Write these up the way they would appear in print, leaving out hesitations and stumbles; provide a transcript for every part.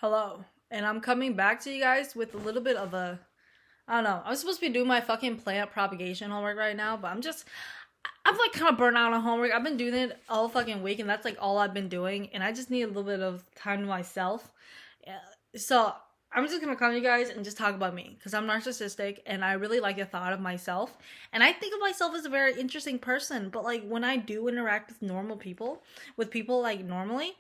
Hello, and I'm coming back to you guys with a little bit of a, I don't know. I'm supposed to be doing my fucking plant propagation homework right now, but I'm like kind of burnt out on homework. I've been doing it all fucking week, and that's like all I've been doing, and I just need a little bit of time to myself. Yeah, so I'm just gonna come to you guys and just talk about me because I'm narcissistic and I really like the thought of myself, and I think of myself as a very interesting person. But like when I do interact with normal people, with people like normally,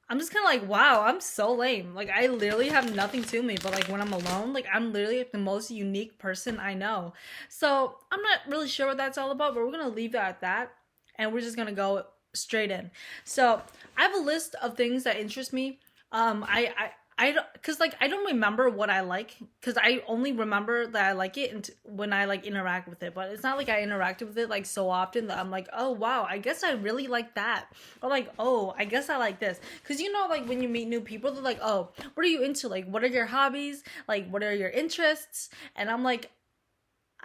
I'm just kind of like, wow, I'm so lame. Like, I literally have nothing to me, but like when I'm alone, like, I'm literally like, the most unique person I know. So, I'm not really sure what that's all about, but we're gonna leave that at that, and we're just gonna go straight in. So, I have a list of things that interest me. I don't, cause like I don't remember what I like, cause I only remember that I like it and when I like interact with it. But it's not like I interacted with it like so often that I'm like, oh wow, I guess I really like that, or like, oh, I guess I like this. Cause like when you meet new people, they're like, oh, what are you into? Like, what are your hobbies? Like, what are your interests? And I'm like,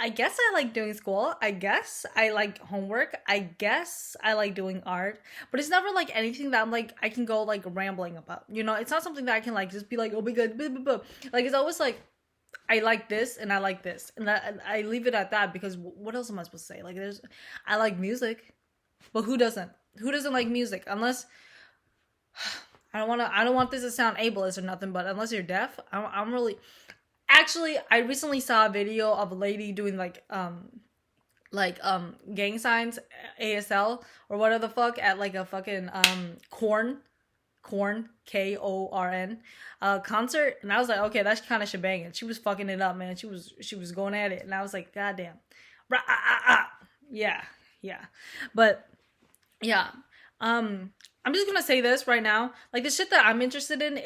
I guess I like doing school. I guess I like homework. I guess I like doing art. But it's never like anything that I'm like I can go like rambling about. It's not something that I can like just be like, oh my god, blah, blah, blah. Like it's always like I like this and I like this. And I leave it at that because what else am I supposed to say? Like I like music. But who doesn't? Who doesn't like music? Unless I don't want this to sound ableist or nothing, but unless you're deaf, I'm really actually I recently saw a video of a lady doing gang signs, ASL or whatever the fuck, at like a fucking corn KORN concert, and I was like, okay, that's kind of shebanging. She was fucking it up, man. She was going at it, and I was like, goddamn, yeah, yeah, but yeah, I'm just gonna say this right now, like the shit that I'm interested in,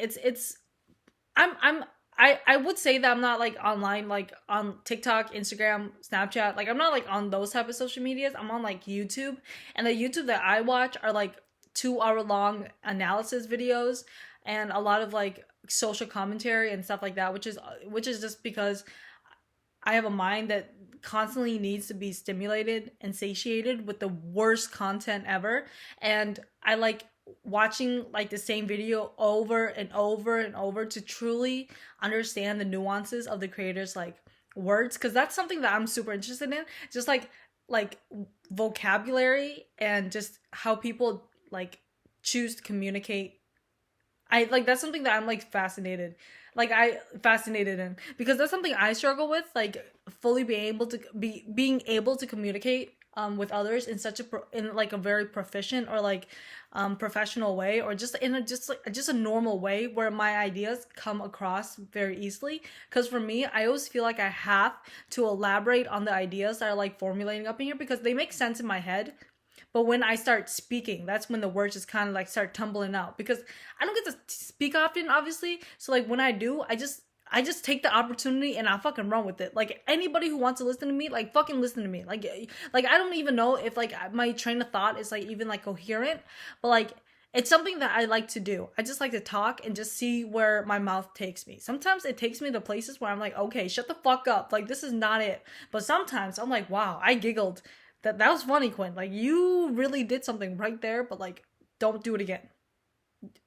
I'm I would say that I'm not like online, like on TikTok, Instagram, Snapchat. Like I'm not like on those type of social medias. I'm on like YouTube, and the YouTube that I watch are like 2 hour long analysis videos and a lot of like social commentary and stuff like that, which is just because I have a mind that constantly needs to be stimulated and satiated with the worst content ever. And I like watching like the same video over and over and over to truly understand the nuances of the creator's like words, because that's something that I'm super interested in. Just like vocabulary and just how people like choose to communicate. I like that's something that I'm like fascinated in, because that's something I struggle with, like fully being able to communicate with others in in like a very proficient or like professional way, or just in a just a normal way where my ideas come across very easily. Because for me, I always feel like I have to elaborate on the ideas that are like formulating up in here, because they make sense in my head, but when I start speaking, that's when the words just kind of like start tumbling out, because I don't get to speak often, obviously. So like when I do, I just take the opportunity and I fucking run with it. Like anybody who wants to listen to me, like fucking listen to me. Like I don't even know if like my train of thought is like even like coherent, but like it's something that I like to do. I just like to talk and just see where my mouth takes me. Sometimes it takes me to places where I'm like, okay, shut the fuck up. Like this is not it. But sometimes I'm like, wow, I giggled. That was funny, Quinn. Like you really did something right there, but like don't do it again.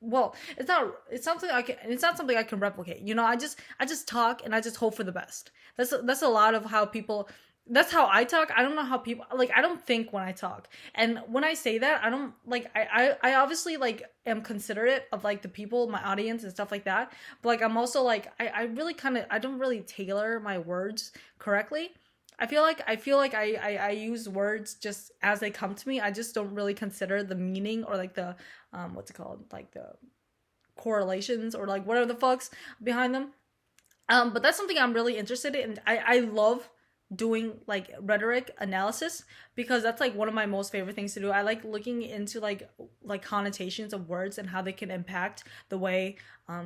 Well, it's not something I can replicate. I just talk and I just hope for the best. That's a lot of how people, that's how I talk. I don't know how people, like I don't think when I talk. And when I say that, I don't like I obviously like am considerate of like the people, my audience and stuff like that. But like I'm also like I really kind of, I don't really tailor my words correctly. I feel like I use words just as they come to me. I just don't really consider the meaning or like the what's it called? Like the correlations or like whatever the fucks behind them. But that's something I'm really interested in. I love doing like rhetoric analysis, because that's like one of my most favorite things to do. I like looking into like connotations of words and how they can impact the way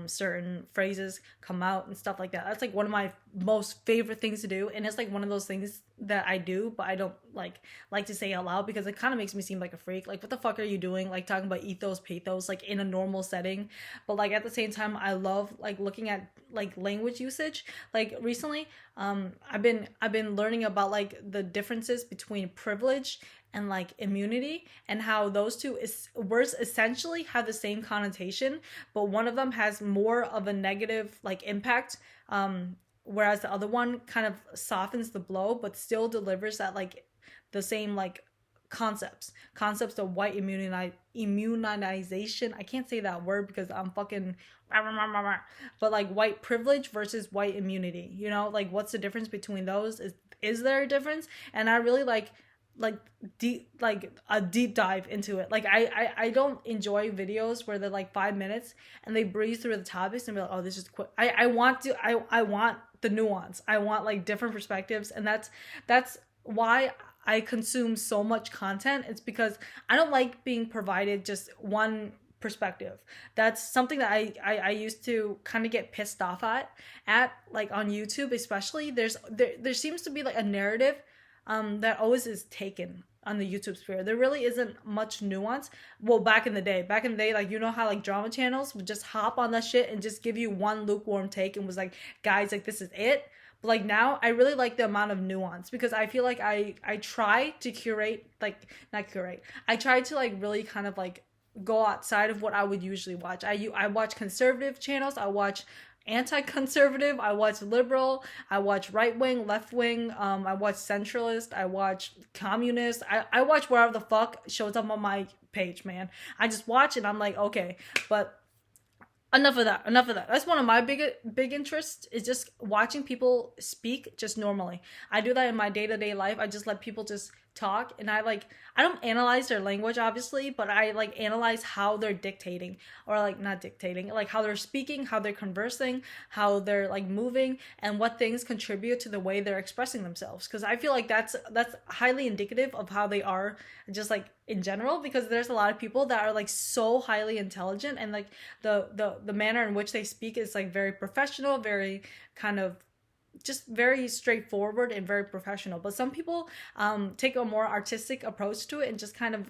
certain phrases come out and stuff like that. That's like one of my most favorite things to do, and it's like one of those things that I do, but I don't like to say out loud, because it kind of makes me seem like a freak. Like what the fuck are you doing? Like talking about ethos, pathos, like in a normal setting. But like at the same time, I love like looking at like language usage. Like recently, I've been learning about like the differences between privilege and like immunity, and how those two words essentially have the same connotation, but one of them has more of a negative like impact, whereas the other one kind of softens the blow but still delivers that like the same like concepts of white immunization. I can't say that word because I'm fucking but like white privilege versus white immunity, you know, like what's the difference between those? Is there a difference? And I really like deep, like a deep dive into it. Like I don't enjoy videos where they're like 5 minutes and they breeze through the topics and be like, oh, this is quick. I want the nuance. I want like different perspectives, and that's why I consume so much content. It's because I don't like being provided just one perspective. That's something that I used to kind of get pissed off at like on YouTube especially. There seems to be like a narrative that always is taken on the YouTube sphere. There really isn't much nuance. Well, back in the day, like, you know how like drama channels would just hop on that shit and just give you one lukewarm take and was like, guys, like this is it. But like now I really like the amount of nuance, because I feel like I try to curate, like not curate. I try to like really kind of like go outside of what I would usually watch. I watch conservative channels, I watch anti-conservative, I watch liberal, I watch right-wing, left-wing, I watch centralist, I watch communist, I watch whatever the fuck shows up on my page, man. I just watch and I'm like, okay. But enough of that. That's one of my big interests, is just watching people speak just normally. I do that in my day-to-day life. I just let people just talk, and I don't analyze their language obviously, but I like analyze how they're dictating, or like not dictating, like how they're speaking, how they're conversing, how they're like moving, and what things contribute to the way they're expressing themselves, because I feel like that's highly indicative of how they are just like in general, because there's a lot of people that are like so highly intelligent, and like the manner in which they speak is like very professional, very kind of just very straightforward and very professional. But some people take a more artistic approach to it and just kind of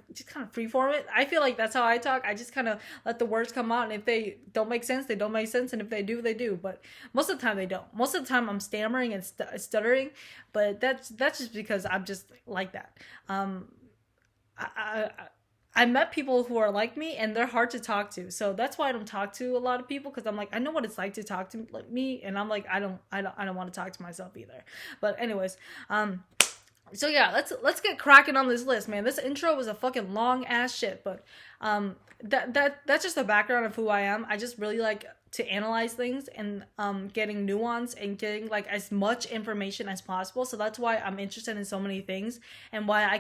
freeform it. I feel like that's how I talk. I just kind of let the words come out, and if they don't make sense, they don't make sense, and if they do, they do. But most of the time they don't. Most of the time I'm stammering and stuttering, but that's just because I'm just like that. I met people who are like me, and they're hard to talk to. So that's why I don't talk to a lot of people, because I'm like, I know what it's like to talk to like me, and I'm like, I don't want to talk to myself either. But anyways, so yeah, let's get cracking on this list, man. This intro was a fucking long ass shit, but that's just the background of who I am. I just really like to analyze things, and getting nuance and getting like as much information as possible. So that's why I'm interested in so many things, and why I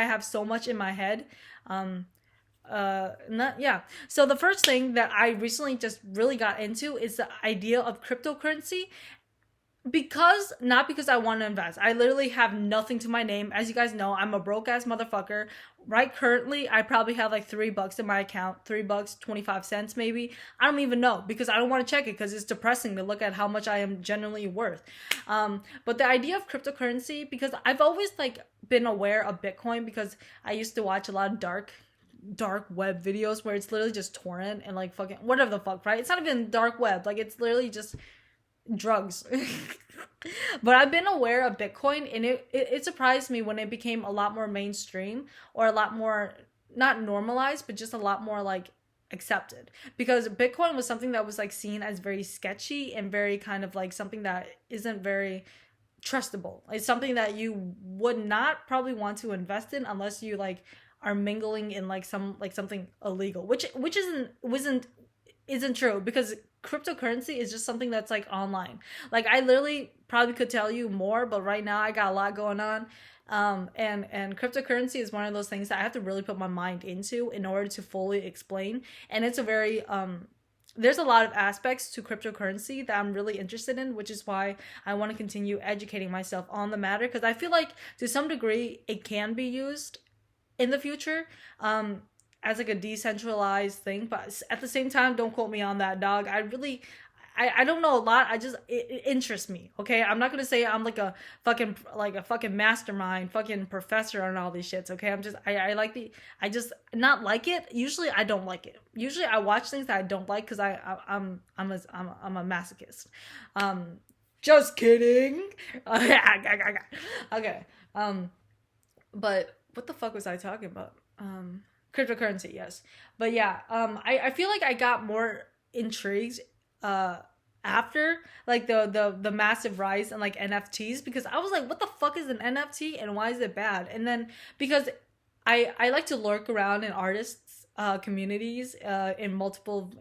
have so much in my head. Yeah. So the first thing that I recently just really got into is the idea of cryptocurrency, not because I want to invest. I literally have nothing to my name. As you guys know, I'm a broke ass motherfucker. Right currently, I probably have like $3 in my account, $3.25 maybe. I don't even know, because I don't want to check it, because it's depressing to look at how much I am generally worth. But the idea of cryptocurrency, because I've always like been aware of Bitcoin, because I used to watch a lot of dark web videos where it's literally just torrent and like fucking whatever the fuck, right? It's not even dark web, like it's literally just drugs. But I've been aware of Bitcoin, and it surprised me when it became a lot more mainstream, or a lot more not normalized, but just a lot more like accepted, because Bitcoin was something that was like seen as very sketchy and very kind of like something that isn't very trustable. It's something that you would not probably want to invest in unless you like are mingling in like something illegal, which isn't true, because cryptocurrency is just something that's like online. Like I literally probably could tell you more, but right now I got a lot going on. And cryptocurrency is one of those things that I have to really put my mind into in order to fully explain. And it's a very there's a lot of aspects to cryptocurrency that I'm really interested in, which is why I want to continue educating myself on the matter, because I feel like to some degree it can be used in the future as like a decentralized thing, but at the same time, don't quote me on that, dog. I don't know a lot. It interests me. Okay, I'm not gonna say I'm like a fucking mastermind, fucking professor on all these shits. Okay, I like I just not like it. Usually I don't like it. Usually I watch things that I don't like because I'm a masochist. Um, just kidding. Okay. But what the fuck was I talking about? Cryptocurrency, yes. But yeah, I feel like I got more intrigued uh after like the massive rise in like NFTs, because I was like, what the fuck is an NFT and why is it bad? And then because I like to lurk around in artists communities in multiple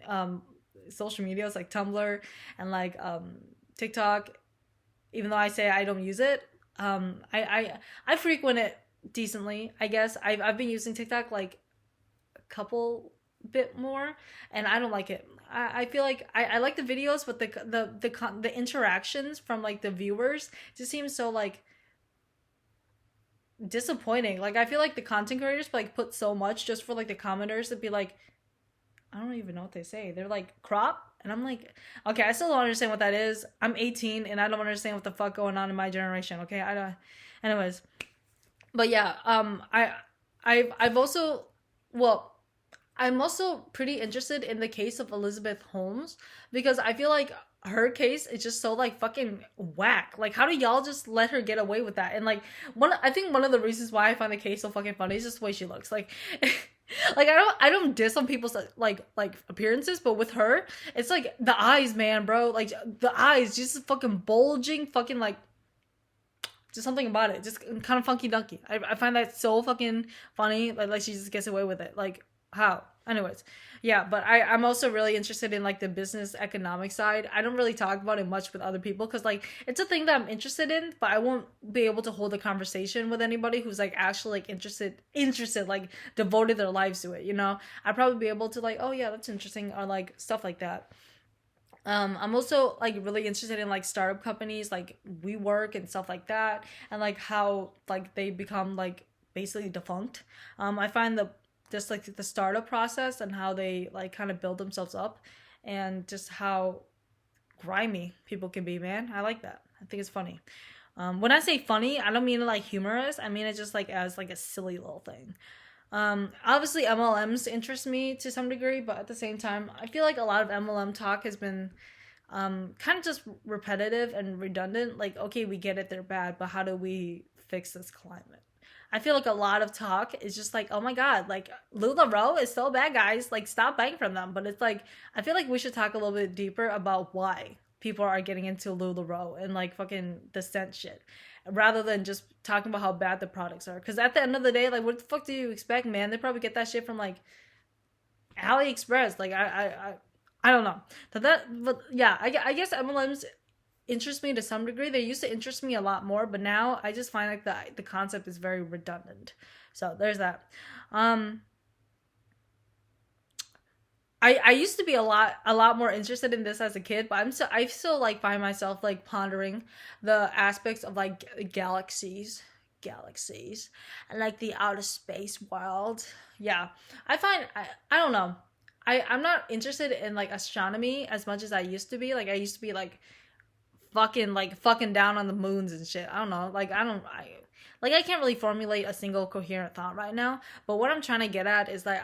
social medias like Tumblr and like TikTok, even though I say I don't use it. I frequent it decently, I guess. I've been using TikTok like a couple bit more, and I don't like it. I feel like I like the videos, but the interactions from like the viewers just seems so like disappointing. Like I feel like the content creators like put so much just for like the commenters to be like, I don't even know what they say. They're like crop, and I'm like, okay, I still don't understand what that is. I'm 18 and I don't understand what the fuck going on in my generation. Okay, I don't. Anyways, but yeah, I've also, well, I'm also pretty interested in the case of Elizabeth Holmes, because I feel like her case is just so like fucking whack. Like, how do y'all just let her get away with that? And like, I think one of the reasons why I find the case so fucking funny is just the way she looks. Like, like I don't diss on people's like appearances, but with her, it's like the eyes, man, bro. Like the eyes, just fucking bulging, fucking like just something about it, just kind of funky dunky. I find that so fucking funny. Like she just gets away with it. Like how? Anyways, yeah, but I'm also really interested in like the business economic side. I don't really talk about it much with other people because like it's a thing that I'm interested in, but I won't be able to hold a conversation with anybody who's like actually like interested, like devoted their lives to it. You know, I'd probably be able to like, oh yeah, that's interesting, or like stuff like that. I'm also like really interested in like startup companies like WeWork and stuff like that, and like how like they become like basically defunct. I find the just like the startup process and how they like kind of build themselves up, and just how grimy people can be. Man, I like that. I think it's funny. When I say funny, I don't mean like humorous. I mean it just like as like a silly little thing. Obviously MLMs interest me to some degree, but at the same time, I feel like a lot of MLM talk has been kind of just repetitive and redundant. Like, okay, we get it, they're bad, but how do we fix this climate? I feel like a lot of talk is just like, oh my god, like LuLaRoe is so bad, guys. Like, stop buying from them. But it's like, I feel like we should talk a little bit deeper about why people are getting into LuLaRoe and like fucking the scent shit, rather than just talking about how bad the products are. Because at the end of the day, like, what the fuck do you expect, man? They probably get that shit from like AliExpress. Like, I don't know. But yeah, I guess MLMs interest me to some degree. They used to interest me a lot more, but now I just find like the concept is very redundant. So there's that. Um, I used to be a lot more interested in this as a kid, but I still like find myself like pondering the aspects of like galaxies, and like the outer space world. Yeah, I don't know. I'm not interested in like astronomy as much as I used to be. Like I used to be like fucking down on the moons and shit. I don't know. Like I can't really formulate a single coherent thought right now. But what I'm trying to get at is that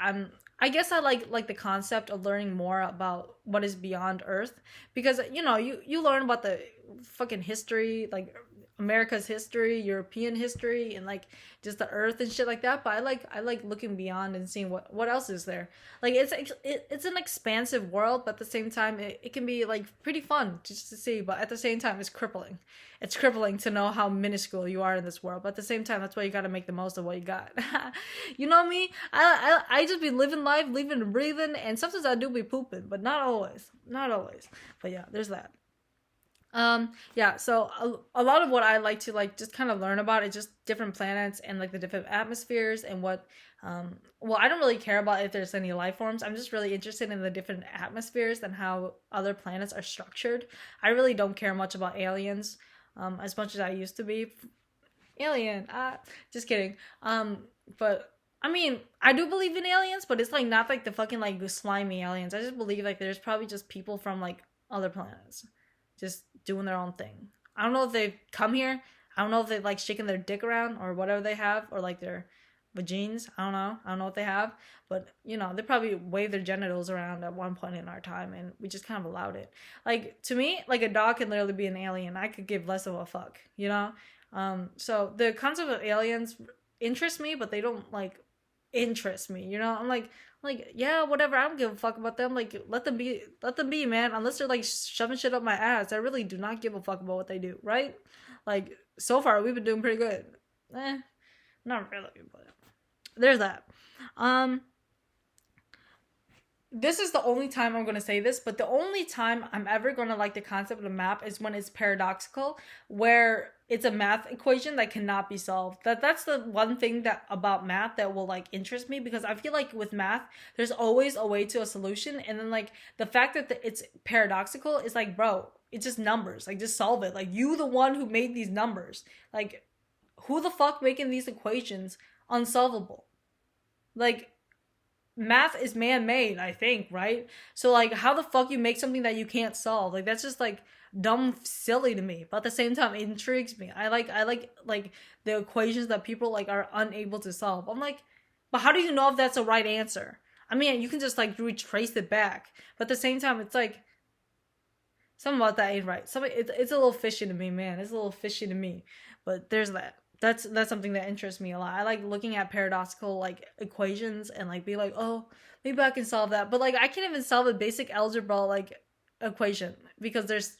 I guess I like the concept of learning more about what is beyond Earth, because you learn about the fucking history, like America's history, European history, and like just the Earth and shit like that. But I like looking beyond and seeing what else is there. Like it's an expansive world, but at the same time it can be like pretty fun just to see. But at the same time, it's crippling. It's crippling to know how minuscule you are in this world. But at the same time, that's why you got to make the most of what you got. You know me. I just be living life, living and breathing, and sometimes I do be pooping, but not always. Not always. But yeah, there's that. Yeah, so a lot of what I like to like just kind of learn about is just different planets and like the different atmospheres and what well, I don't really care about if there's any life forms. I'm just really interested in the different atmospheres and how other planets are structured. I really don't care much about aliens as much as I used to be. Alien, just kidding. But I mean, I do believe in aliens, but it's like not like the fucking like slimy aliens. I just believe like there's probably just people from like other planets, just doing their own thing. I don't know if they've come here. I don't know if they've like shaking their dick around or whatever they have, or like their vagines. I don't know. I don't know what they have, but you know, they probably wave their genitals around at one point in our time, and we just kind of allowed it. Like to me, like a dog can literally be an alien. I could give less of a fuck, you know. So the concept of aliens interest me, but they don't like interest me. You know, I'm like yeah, whatever. I don't give a fuck about them. Like let them be, man. Unless they're like shoving shit up my ass, I really do not give a fuck about what they do, right? Like so far, we've been doing pretty good. Not really, but there's that. Um, this is the only time I'm going to say this, but the only time I'm ever going to like the concept of a map is when it's paradoxical, where it's a math equation that cannot be solved. That's the one thing that about math that will like interest me, because I feel like with math there's always a way to a solution, and then like the fact that it's paradoxical is like, bro, it's just numbers. Like just solve it. Like you the one who made these numbers. Like who the fuck making these equations unsolvable? Like math is man-made, I think, right? So like how the fuck you make something that you can't solve? Like that's just like dumb silly to me, but at the same time it intrigues me. I like the equations that people like are unable to solve. I'm like, but how do you know if that's the right answer? I mean, you can just like retrace it back, but at the same time it's like something about that ain't right. It's a little fishy to me, man. It's a little fishy to me. But there's that. That's something that interests me a lot. I like looking at paradoxical like equations and like be like, oh, maybe I can solve that. But like I can't even solve a basic algebra like equation because there's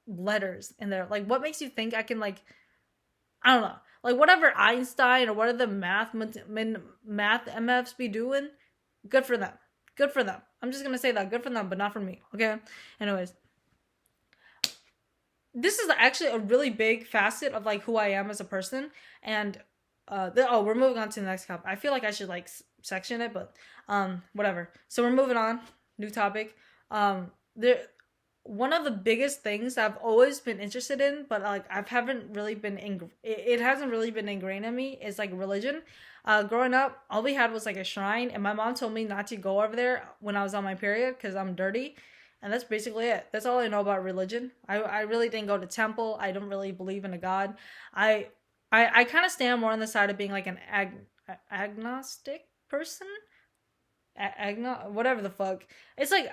letters in there. Like what makes you think I can like, I don't know. Like whatever Einstein or whatever the math MFs be doing, good for them. Good for them. I'm just gonna say that. Good for them, but not for me. Okay? Anyways, this is actually a really big facet of like who I am as a person. And we're moving on to the next cup. I feel like I should like section it, but whatever. So we're moving on. New topic. There One of the biggest things I've always been interested in, but like I haven't really been it hasn't really been ingrained in me, is like religion. Growing up, all we had was like a shrine, and my mom told me not to go over there when I was on my period because I'm dirty, and that's basically it. That's all I know about religion. I really didn't go to temple. I don't really believe in a god. I I kind of stand more on the side of being like an agnostic person. Whatever the fuck. It's like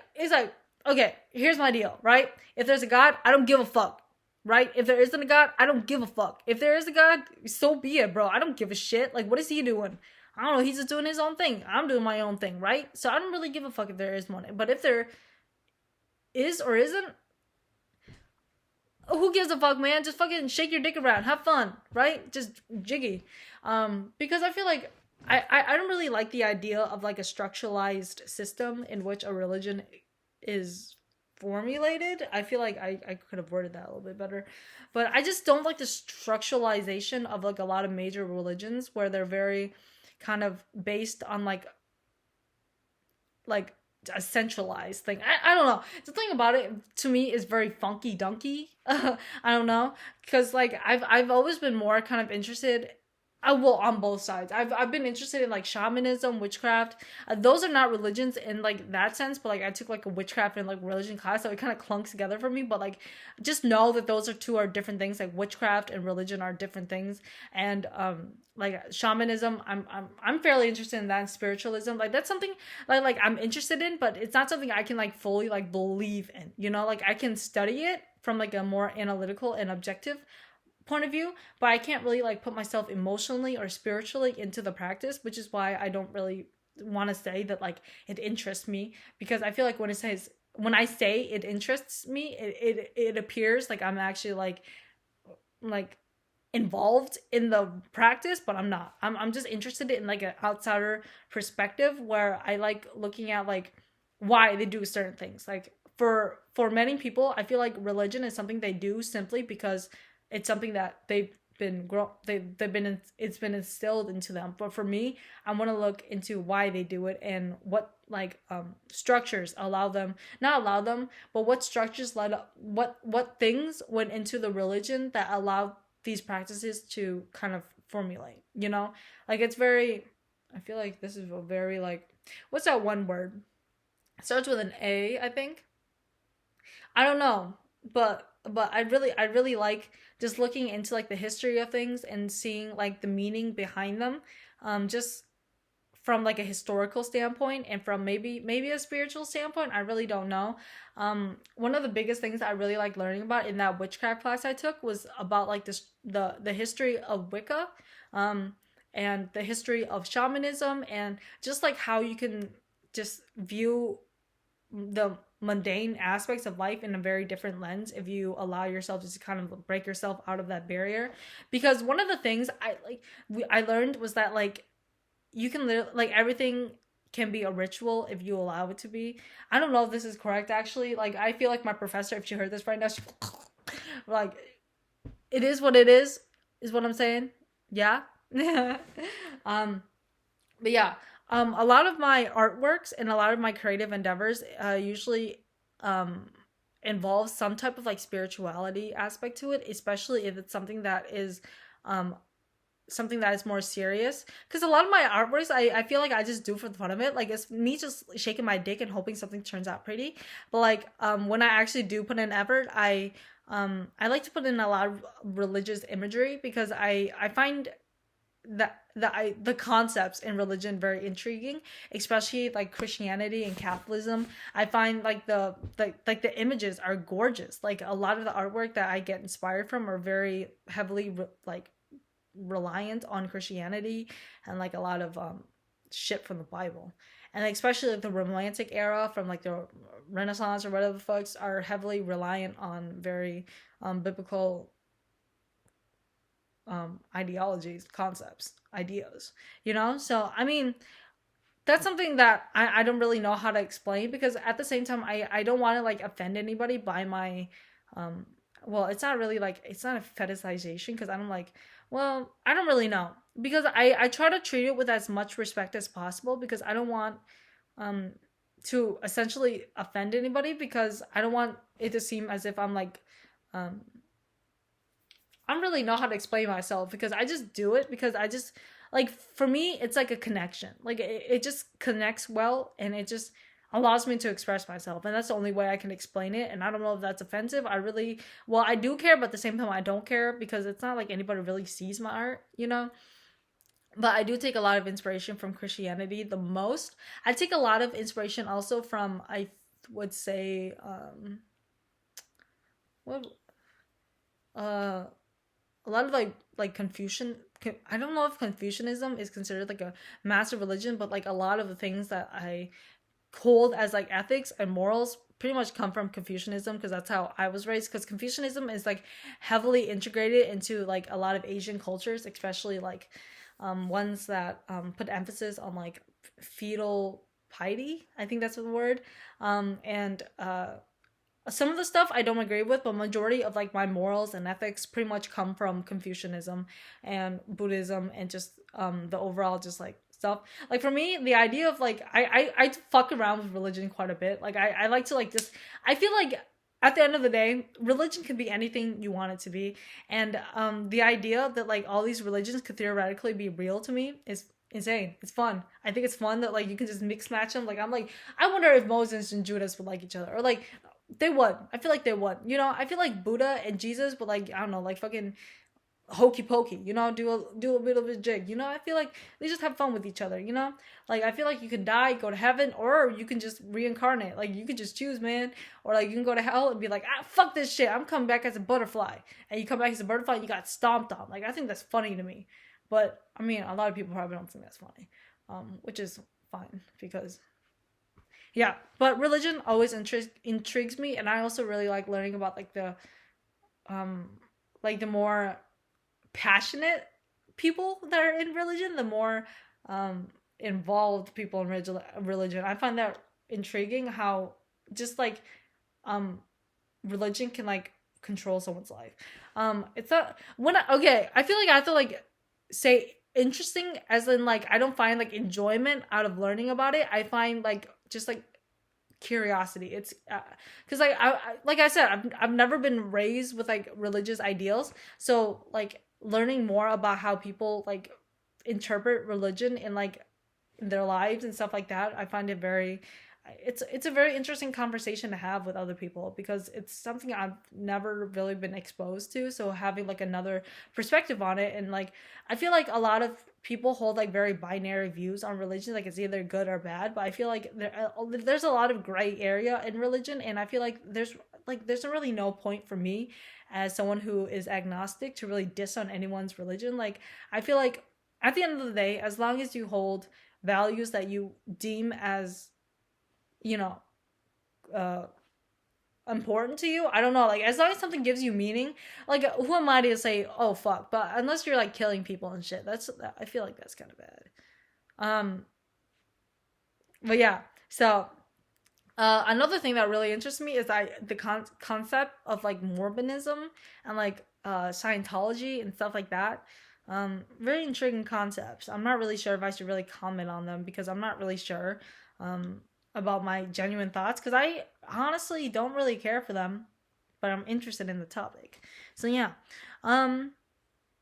okay, here's my deal, right? If there's a god, I don't give a fuck. Right? If there isn't a god, I don't give a fuck. If there is a god, so be it, bro. I don't give a shit. Like what is he doing? I don't know. He's just doing his own thing. I'm doing my own thing, right? So I don't really give a fuck if there is one. But if there is or isn't, who gives a fuck, man? Just fucking shake your dick around, have fun, right? Just jiggy. Because I feel like I don't really like the idea of like a structuralized system in which a religion is formulated. I feel like I could have worded that a little bit better, but I just don't like the structuralization of like a lot of major religions where they're very kind of based on like a centralized thing. I don't know. The thing about it to me is very funky dunky. I don't know, because like I've always been more kind of interested. I will on both sides. I've been interested in like shamanism, witchcraft. Those are not religions in like that sense, but like I took like a witchcraft and like religion class, so it kind of clunks together for me. But like, just know that those are different things. Like witchcraft and religion are different things, and like shamanism, I'm fairly interested in that. And spiritualism, like that's something like I'm interested in, but it's not something I can like fully like believe in. You know, like I can study it from like a more analytical and objective point of view, but I can't really like put myself emotionally or spiritually into the practice, which is why I don't really want to say that like it interests me, because I feel like when I say it interests me, it appears like I'm actually like involved in the practice, but I'm not. I'm just interested in like an outsider perspective where I like looking at like why they do certain things. Like for many people, I feel like religion is something they do simply because it's something that it's been instilled into them. But for me, I want to look into why they do it and what like structures not allow them, but what structures what things went into the religion that allow these practices to kind of formulate, you know? Like it's very, I feel like this is a very like, what's that one word? It starts with an A, I think. I don't know, but I really like just looking into like the history of things and seeing like the meaning behind them, just from like a historical standpoint and from maybe a spiritual standpoint. I really don't know. One of the biggest things I really like learning about in that witchcraft class I took was about like this the history of Wicca, um, and the history of shamanism, and just like how you can just view the mundane aspects of life in a very different lens if you allow yourself to just kind of break yourself out of that barrier. Because one of the things I learned was that like you can like everything can be a ritual if you allow it to be. I don't know if this is correct actually. Like I feel like my professor, if she heard this right now, she like it is what it is what I'm saying. Yeah. um but yeah, a lot of my artworks and a lot of my creative endeavors usually um involve some type of like spirituality aspect to it, especially if it's um something that is more serious. Because a lot of my artworks, I feel like I just do for the fun of it. Like it's me just shaking my dick and hoping something turns out pretty. But like when I actually do put in effort, I like to put in a lot of religious imagery because I find the concepts in religion very intriguing, especially like Christianity and Catholicism. I find like the images are gorgeous. Like a lot of the artwork that I get inspired from are very heavily like reliant on Christianity and like a lot of shit from the Bible. And especially like the romantic era from like the Renaissance or whatever the folks are heavily reliant on very biblical ideologies, concepts, ideas, you know? So, I mean, that's something that I don't really know how to explain because at the same time, I don't want to like offend anybody by my, um, well, it's not really like, it's not a fetishization because I'm like, well, I don't really know because I try to treat it with as much respect as possible because I don't want, um, to essentially offend anybody because I don't want it to seem as if I'm like, um, I don't really know how to explain myself because I just do it because I just like for me it's like a connection. Like it just connects well and it just allows me to express myself and that's the only way I can explain it and I don't know if that's offensive. I really well I do care but at the same time I don't care because it's not like anybody really sees my art, you know? But I do take a lot of inspiration from Christianity the most. I take a lot of inspiration also from I would say what uh a lot of like Confucian. I don't know if Confucianism is considered like a massive religion, but like a lot of the things that I hold as like ethics and morals pretty much come from Confucianism because that's how I was raised. Because Confucianism is like heavily integrated into like a lot of Asian cultures, especially like ones that put emphasis on like fetal piety. I think that's the word. And some of the stuff I don't agree with, but majority of like my morals and ethics pretty much come from Confucianism and Buddhism and just the overall just like stuff. Like for me, the idea of like I fuck around with religion quite a bit. Like I like to like just I feel like at the end of the day, religion can be anything you want it to be. And the idea that like all these religions could theoretically be real to me is insane. It's fun. I think it's fun that like you can just mix match them. Like I'm like I wonder if Moses and Judas would like each other or like they would. I feel like they would. You know, I feel like Buddha and Jesus, but like I don't know, like fucking hokey pokey. You know, do a bit of a jig. You know, I feel like they just have fun with each other. You know, like I feel like you can die, go to heaven, or you can just reincarnate. Like you can just choose, man. Or like you can go to hell and be like, ah, fuck this shit. I'm coming back as a butterfly, and you come back as a butterfly, and you got stomped on. Like I think that's funny to me. But I mean, a lot of people probably don't think that's funny, which is fine because yeah, but religion always intrigues me, and I also really like learning about um like the more passionate people that are in religion, the more involved people in religion. I find that intriguing how just like um religion can like control someone's life. It's not when okay, I feel like I have to like say interesting as in like I don't find like enjoyment out of learning about it. I find like just like curiosity. It's because like I said, I've never been raised with like religious ideals, so like learning more about how people like interpret religion in like in their lives and stuff like that, I find it very it's a very interesting conversation to have with other people because it's something I've never really been exposed to. So having like another perspective on it, and like I feel like a lot of people hold like very binary views on religion, like it's either good or bad. But I feel like there's a lot of gray area in religion, and I feel like there's really no point for me as someone who is agnostic to really diss on anyone's religion. Like I feel like at the end of the day, as long as you hold values that you deem as, you know, uh important to you, I don't know, like as long as something gives you meaning, like who am I to say oh fuck, but unless you're like killing people and shit, that's, I feel like that's kind of bad. um but yeah, so another thing that really interests me is the concept of like Mormonism and like Scientology and stuff like that. Very intriguing concepts. I'm not really sure if I should really comment on them because I'm not really sure um, about my genuine thoughts because I honestly don't really care for them, but I'm interested in the topic. So yeah, um,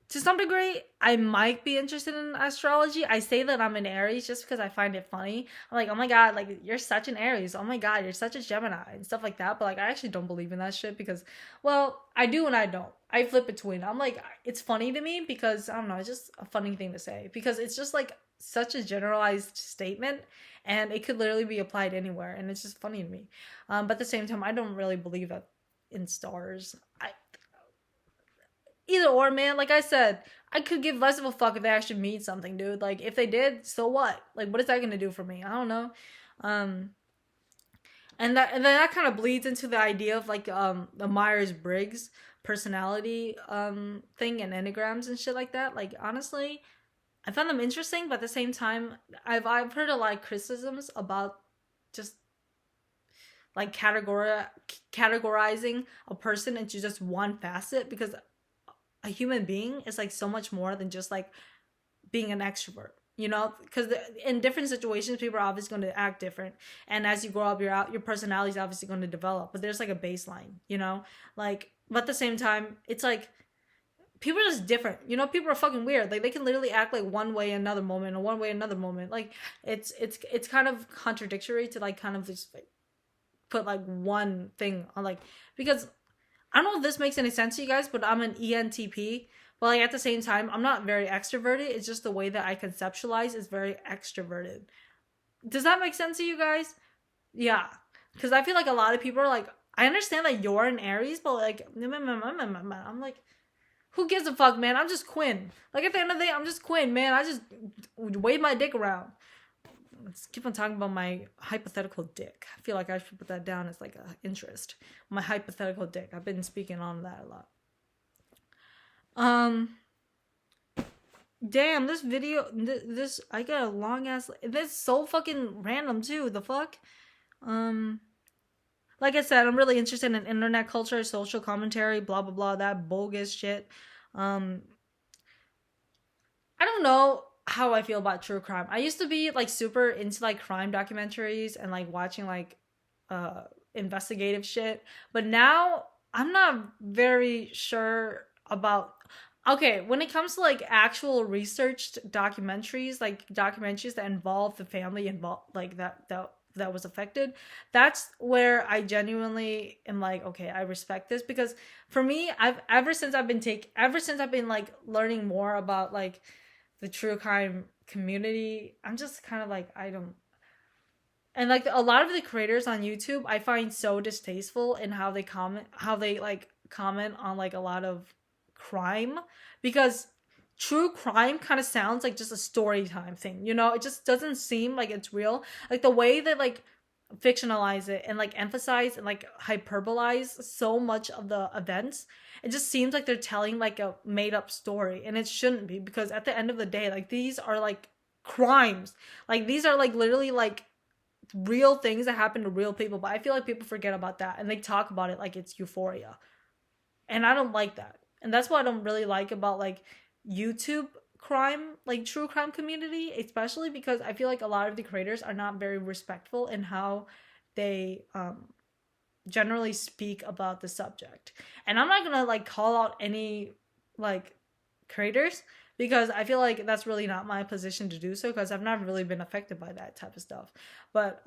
to some degree, I might be interested in astrology. I say that I'm an Aries just because I find it funny. I'm like, oh my god, like you're such an Aries. Oh my god, you're such a Gemini and stuff like that. But like, I actually don't believe in that shit because, well, I do and I don't. I flip between. I'm like, it's funny to me because I don't know. It's just a funny thing to say because it's just like such a generalized statement and it could literally be applied anywhere and it's just funny to me. But at the same time, I don't really believe that in stars. Either or, man. Like I said, I could give less of a fuck if they actually mean something, dude. Like if they did, so what? Like what is that gonna do for me? I don't know. Um, and then that kind of bleeds into the idea of like the Myers Briggs personality thing and enneagrams and shit like that. Like honestly, I found them interesting, but at the same time, I've heard a lot of criticisms about just like categorizing a person into just one facet because a human being is like so much more than just like being an extrovert, you know, because in different situations people are obviously going to act different, and as you grow up your personality is obviously going to develop, but there's like a baseline, you know, like but at the same time it's like people are just different, you know, people are fucking weird, like they can literally act like one way another moment or one way another moment, like it's kind of contradictory to like kind of just like put like one thing on like because I don't know if this makes any sense to you guys, but I'm an ENTP. But like at the same time, I'm not very extroverted. It's just the way that I conceptualize is very extroverted. Does that make sense to you guys? Yeah. Because I feel like a lot of people are like, I understand that you're an Aries, but like, I'm like, who gives a fuck, man? I'm just Quinn. Like at the end of the day, I'm just Quinn, man. I just wave my dick around. Let's keep on talking about my hypothetical dick. I feel like I should put that down as like a interest. My hypothetical dick. I've been speaking on that a lot. Um, damn, this video, this I got a long ass. This is so fucking random too. The fuck. Um, like I said, I'm really interested in internet culture, social commentary, blah blah blah. That bogus shit. Um, I don't know how I feel about true crime. I used to be like super into like crime documentaries and like watching like uh investigative shit, but now I'm not very sure about, okay, when it comes to like actual researched documentaries, like documentaries that involve the family involved, like that was affected, that's where I genuinely am like, okay, I respect this because for me, I've ever since I've been like learning more about like the true crime community, I'm just kind of like, I don't, and like a lot of the creators on YouTube I find so distasteful in how they like comment on like a lot of crime because true crime kind of sounds like just a story time thing, you know, it just doesn't seem like it's real, like the way that like fictionalize it and like emphasize and like hyperbolize so much of the events, it just seems like they're telling like a made up story, and it shouldn't be because at the end of the day, like these are like crimes, like these are like literally like real things that happen to real people, but I feel like people forget about that and they talk about it like it's euphoria, and I don't like that, and that's what I don't really like about like YouTube crime, like true crime community, especially because I feel like a lot of the creators are not very respectful in how they generally speak about the subject. And I'm not gonna like call out any like creators because I feel like that's really not my position to do so because I've never really been affected by that type of stuff. But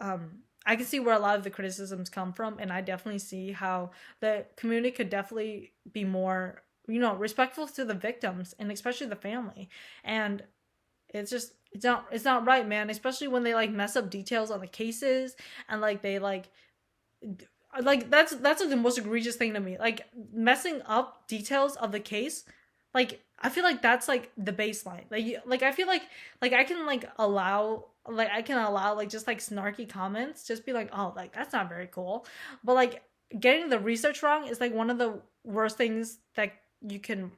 I can see where a lot of the criticisms come from, and I definitely see how the community could definitely be more, respectful to the victims and especially the family. And it's just it's not right, man. Especially when they like mess up details on the cases and like they like that's like the most egregious thing to me. Like messing up details of the case, like I feel like that's like the baseline. Like I feel like I can allow like just like snarky comments, just be like, oh, like that's not very cool. But like getting the research wrong is like one of the worst things that you can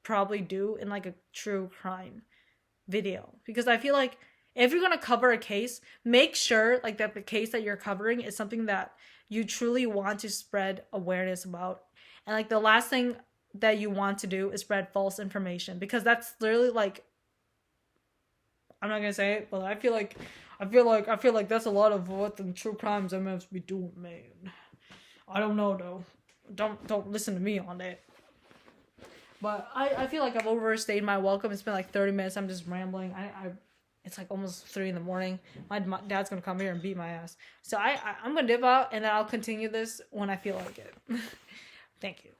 probably do in like a true crime video, because I feel like if you're going to cover a case, make sure like that the case that you're covering is something that you truly want to spread awareness about. And like the last thing that you want to do is spread false information, because that's literally like, I'm not going to say it, but I feel like that's a lot of what the true crimes are meant to be doing, man. I don't know though. Don't listen to me on that. But I feel like I've overstayed my welcome. It's been like 30 minutes. I'm just rambling. It's like almost 3 in the morning. My dad's gonna come here and beat my ass. So I'm gonna dip out and then I'll continue this when I feel like it. Thank you.